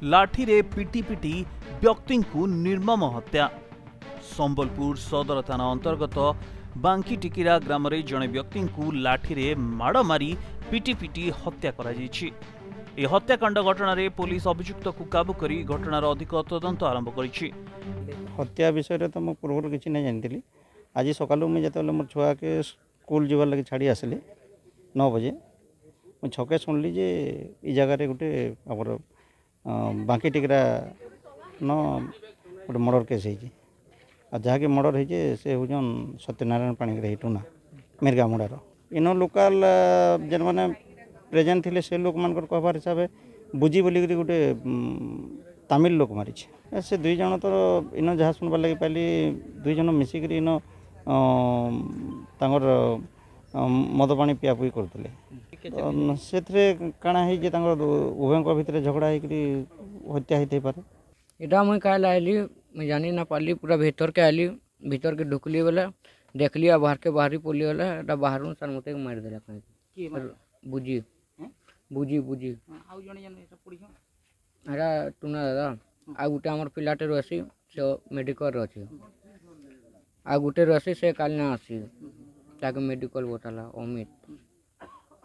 लाठी रे पिटी पिटी व्यक्ति को निर्मम हत्या। संबलपुर सदर थाना अंतर्गत बांकी टिकिरा ग्राम रे जड़े व्यक्ति को लाठी रे माड़ मारी पिटी पिटी हत्या करा जायछि। ए हत्याकांड घटना रे पुलिस अभियुक्त को काबू करी घटनार अधिक तदंत आरंभ करिछि। हत्या विषय तो मुझे पूर्व किसी नहीं जानी। आज सकालू मुझे जो मोर छुआ के स्कूल जीवार लगे छाड़ी आसली 9 बजे मुझे छके शुणिली जे ई जगह गोटे आमर बांकी टिकरा न गोटे मर्डर केस हो जहाँकि मर्डर हो से हूँ सत्यनारायण पाणिग्राही टूना मिर्गा मुड़ार इन लोकाल जेन मैंने प्रेजेंट थे से लोक मान कहबार हिसाब से बुझी बोलिक गोटे तमिल लोक मारी से 2 जन तो इन जहाँ शुणबार लगे पाली 2 जन मिसिक इन मद पानी पियापुई करते से काଣା है उभयों भितर झगड़ा हो हत्या होते पारे। इटा मुई कहला आइली मैं जानी ना पाली पूरा भीतर के आइली भीतर के ढुकली बोले देखली बाहर के बाहरी पोली वाला एटा बाहर सन मते मार देला कहीं बुझी बुझी बुझी एटा टुना दादा आ गुटे हमर पिलाटे रसी से मेडिकल रछि आ गुटे रसी से काल ना आसी ताके मेडिकल बताला अमित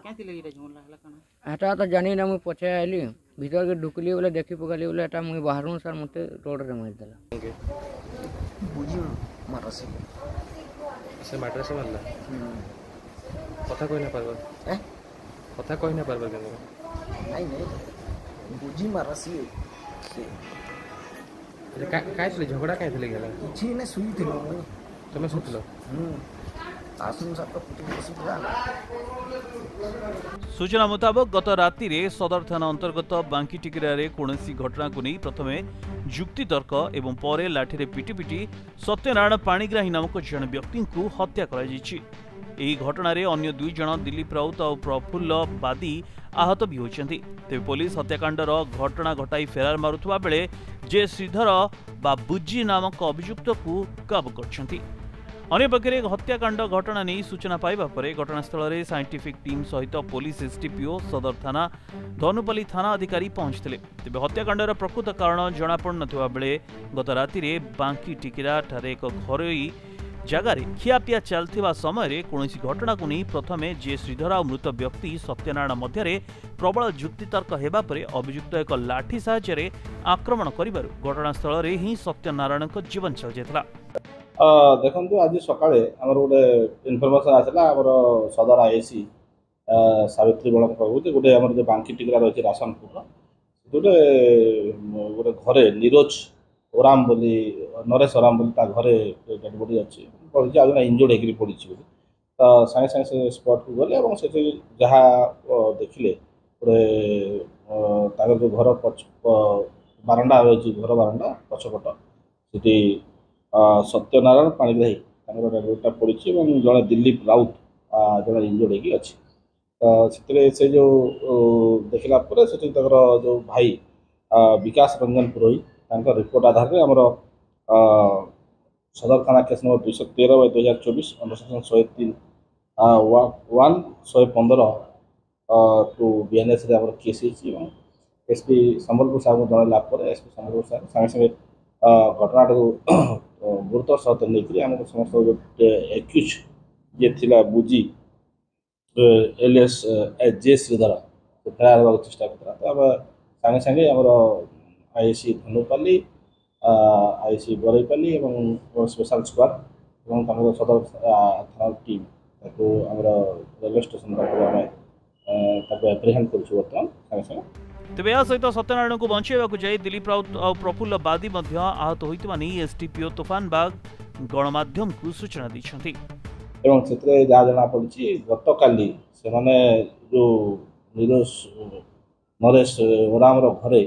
केंति लगी रे झोला हला काना एटा तो जानी ना मुई पछे आइली भीतर के ढुकली बोले देखी पकली बोले एटा मुई बाहर सर मते रोड रे मार देला बुझी मारसी से माटर से मारला कथा कोई ना परबा कथा कोई ना परबा के नहीं बुझी मारसी काय थे झगड़ा काय थे गेला किछि ने सुई थिलो तुम सुतलो आसुन सब सूचना मुताबक गत राति रे सदर थाना अंतर्गत बांकी टिकिरा रे कोनोसी घटना को नहीं प्रथमे जुक्ति तर्क एवं परे लाठी रे पिटी पिटी सत्यनारायण पाणिग्राही नामक जन व्यक्ति को हत्या करा जायछि। एही घटना रे अन्य 2 जन दिलीप राउत और प्रफुल्ल बादी आहत भी होइछन्ति। तेबे पुलिस हत्याकांडर घटना घटाई फेरार मारुथुवा बेले जे श्रीधर बा बुज्जी नामक अभियुक्त को काबू करछन्ति। अन्य पक्षरे हत्याकांड घटना नहीं सूचना पाइबा परे घटनास्थल में साइंटिफिक टीम सहित पुलिस एसडीपीओ सदर थाना धनुपाली थाना अधिकारी पहुंचते। तेज हत्याकांडर प्रकृत कारण जनापड़ नथिबा बेले गत राति रे बांकी टिकिरा ठारे एक घरोई जगार खियापिया चलथिबा समय कौनसी घटना को नहीं प्रथमे जे श्रीधर और मृत व्यक्ति सत्यनारायण मध्य प्रबल जुक्तितर्क हेबा परे अभियुक्त एक लाठी साहाय्य आक्रमण करिबारु घटनास्थल में ही सत्यनारायण जीवन चल जायतिला। देखो आज सकाळे आमर गोटे इनफर्मेशन आसला आमर सदर आईसी सावित्री बड़ कहूँ गोटे आमर जो बांकी टिकरा रही रासनपुर गोटे गोटे घरे नीरज ओराम बोली नरेश ओराम बोली घरे डेड बॉडी अच्छी पड़ी आज इंजोर्ड होकर पड़ी तो सागे सागे से स्पॉट को गले और से जहाँ देखिले गोटे जो घर पछ बारंडा रही घर बारंडा पछपट से सत्यनारायण पाणिग्राही डेडबॉडीटा पड़ी जड़े दिलीप राउत जड़े इंजोर्ड होगी अच्छी तो से जो देखला से जो भाई विकास रंजन पुरोहित रिपोर्ट आधार में आमर सदर थाना case number 213/2024 under section 103 115 two BNS case SP Sambalpur साहब जनला एसपी संबलपुर साहब सागे सागे घटना गुरुतर सहित नहीं आम समस्त जो एक्यूज जे थिला बुझी एलियस जे श्रीधर फेरार होगा चेष्टा करता तो आम सागे सागे आमर आईसी धनुपाली आईसी बरईपाली और स्पेशल स्क्वाड सदर थाना टीम रेलवे स्टेशन एप्रिहेंड कर बर्तमान सागे सागे। तेज या सहित सत्यनारायण को बचाइवाक जाई दिलीप राउत और प्रफुल्ल बादी आहत होइतबा नै एसडीपीओ तूफान बाग गणमाध्यम को सूचना दी जहाँ जना पड़ी गत काली से जो नीरज नरेश ओराम घरे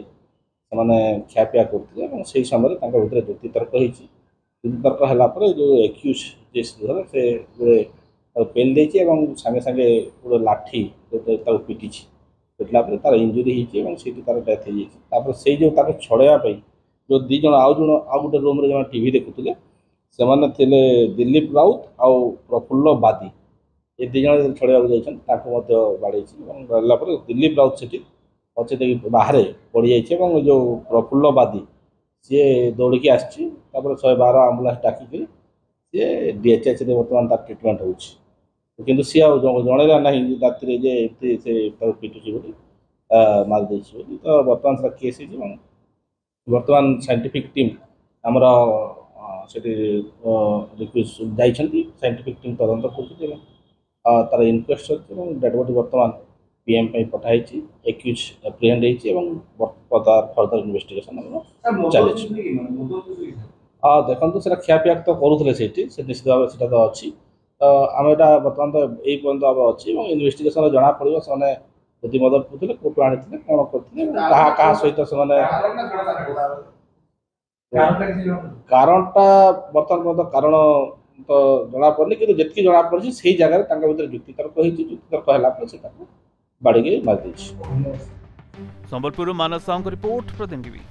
से खियापिया करते से समय भर जुक्तितर्क जुक्तितर्क है जो एक्यूज जे श्रीधर से गोटे पेल देती सागे सागे गोटे लाठी पिटी पिटला तार इंजुरी होती तार डेथ हो से जो छड़ाई जो 2 जन आउ गोटे रूम रे टीवी देखुले से दिलीप राउत आउ प्रफुल्ल बादी ये 2 जन छड़ाई जाती बाड़े गला दिलीप राउत से ଅଚେତ ବାହାରେ ପଡ଼ିଯାଇଛି ଏବଂ ଯେଉଁ ପ୍ରଫୁଲ୍ଲବାଦୀ ସିଏ ଦୌଡ଼ିକି ଆସିଛି ତାପରେ 112 ଆମ୍ବୁଲାନ୍ସ ଡାକିକି ସିଏ DHHରେ ବର୍ତ୍ତମାନ ତାର ଟ୍ରିଟମେଣ୍ଟ ହେଉଛି କିନ୍ତୁ ସିଏ ଆଉ ଜଣେଇଲା ନାହିଁ ରାତିରେ ଯେ ଏମିତି ସେ ତାକୁ ପିଟୁଛି ବୋଲି ମାରିଦେଇଛି ବୋଲି ତ ବର୍ତ୍ତମାନ ସେଟା କେସ୍ ହେଇଛି ଏବଂ ବର୍ତ୍ତମାନ ସାଇଣ୍ଟିଫିକ୍ ଟିମ୍ ଆମର ସେଠି ଯାଇଛନ୍ତି ସାଇଣ୍ଟିଫିକ୍ ଟିମ୍ ତଦନ୍ତ କରୁଛନ୍ତି ଏବଂ ତାର ଇନକ୍ୱେଷ୍ଟ ଚାଲିଛି ଏବଂ ଡେଡ୍ ବଡି ବର୍ତ୍ତମାନ PM ପାଇଁ ପଠାହେଇଛି ଏକ୍ୟୁଜ୍ ଆପ୍ରିହେଣ୍ଡ ହେଇଛି ଏବଂ ଫର୍ଦର ଇନଭେଷ୍ଟିଗେସନ୍ ଆମର ଚାଲିଛି ଦେଖନ୍ତୁ ସେଟା ଖିଆପିଆ ତ କରୁଥିଲେ ସେଇଠି ସେ ନିଶ୍ଚିତ ଭାବରେ ସେଟା ତ ଅଛି ତ ଆମେ ଏଇଟା ବର୍ତ୍ତମାନ ତ ଏଇ ପର୍ଯ୍ୟନ୍ତ ଭାବେ ଅଛି ଏବଂ ଇନଭେଷ୍ଟିଗେସନ୍ରେ ଜଣାପଡ଼ିବ ସେମାନେ ଯଦି ମଦ ପିଉଥିଲେ କୋଉଠୁ ଆଣିଥିଲେ କ'ଣ କରିଥିଲେ କାହା ସହିତ ସେମାନେ କାରଣଟା ବର୍ତ୍ତମାନ ପର୍ଯ୍ୟନ୍ତ କାରଣ ତ ଜଣାପଡ଼ିନି କିନ୍ତୁ ଯେତିକି ଜଣାପଡ଼ିଛି ସେଇ ଜାଗାରେ ତାଙ୍କ ଭିତରେ ଯୁକ୍ତିତର୍କ ହେଇଛି ଯୁକ୍ତିତର୍କ ହେଲା ପରେ ସେ ତାକୁ ବାଡ଼ିକି ମାରିଦେଇଛି। ସମ୍ବଲପୁର ମାନସ ସାହୁଙ୍କ ରିपोର୍ଟ, ପ୍ରଦିନ ଟିଭି।